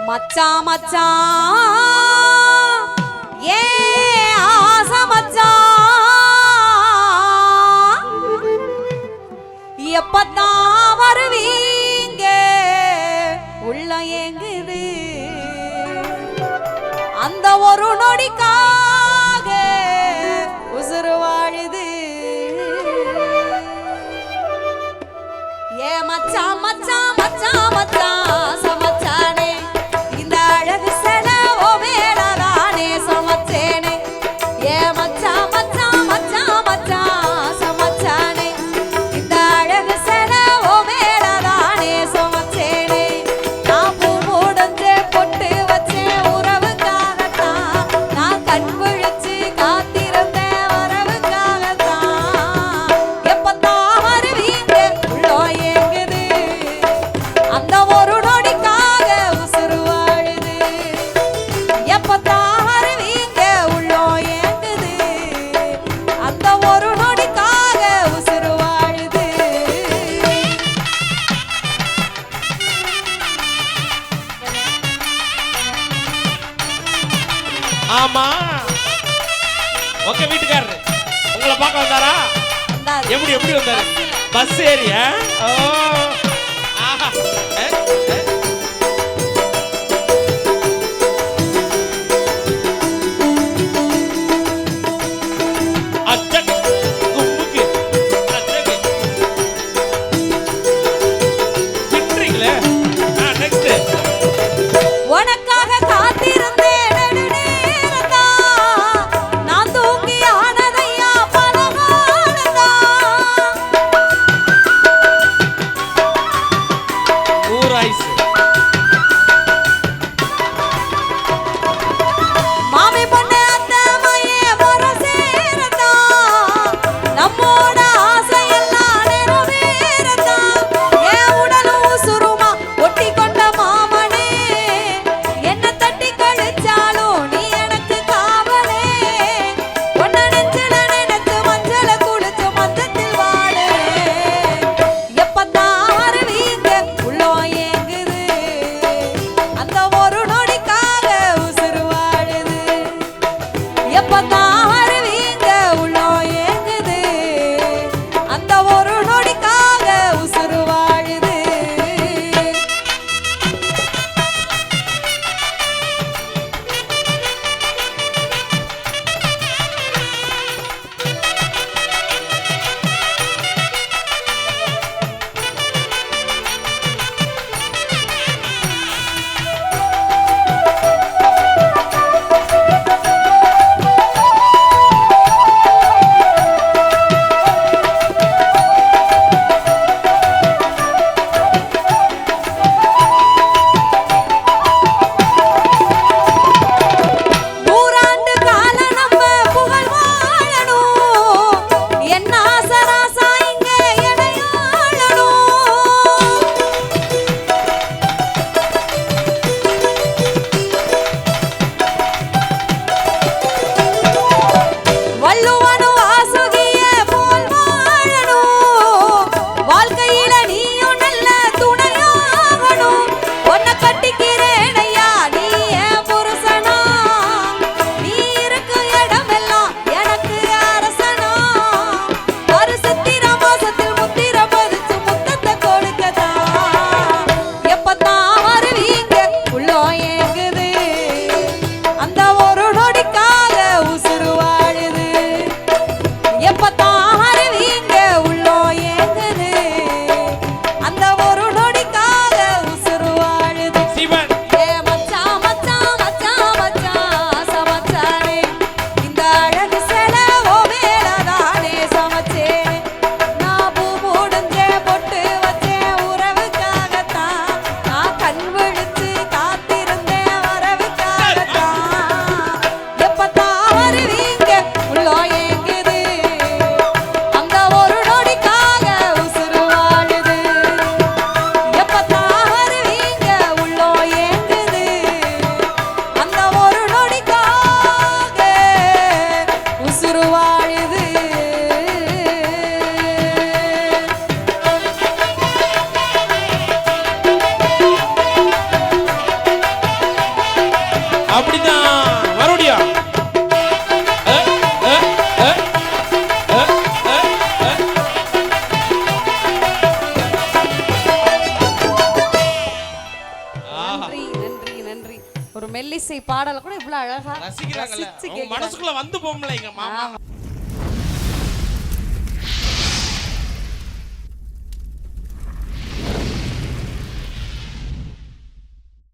மச்சான் மச்சான் ஏ ஆசை மச்சான் எப்பத்தான் வருவீங்க உள்ள ஏங்குது அந்த ஒரு நொடிக்காக உசுறு வாழுது ஏ மச்சான் மச்சான் மச்சான் மச்சான் சமச்சானே இந்த அழகு செலவோ மேலதானே சமச்சேனே ஏ மச்சான் மச்சான் மச்சான் மச்சான் சமச்சானே இந்த அழகு செலவோ மேலதானே சமச்சேனே நான் பூ மூடஞ்சே பொட்டு வச்சேன் உறவுக்காகத்தான் நான் கண் விழிச்சு காத்திருந்தேன் வரவுக்காகத்தான் எப்பத்தான் வருவீங்க உள்ளோ ஏங்குது அந்த ஒரு நொடிக்காக உசுறு வாழுது எப்பத்தான் வருவீங்க உள்ளோ ஏங்குது அந்த ஒரு நொடிக்காக உசுறு வாழுது ஆமா உங்க வீட்டுக்காரரு உங்களை பார்க்க வந்தாரா? வந்தாரு. எப்படி எப்படி வந்தாரு? Bus area? ஓ ஆஹா அச்சக் கும்முக்கு அச்சக் விட்டுறீங்களே. நெக்ஸ்ட் உனக்காக காத்திருந்தேன் நெடுநேரம்தான். நான் தூங்கி ஆனதையா பல காலம்தான். நன்றி நன்றி நன்றி ஒரு மெல்லிசை பாடல கூட இவ்வளவு அழகா ரசிக்கிறாங்கல்ல ரசிச்சு அவங்க மனசுக்குள்ள வந்து போம்ல எங்க மாமா ஆமா.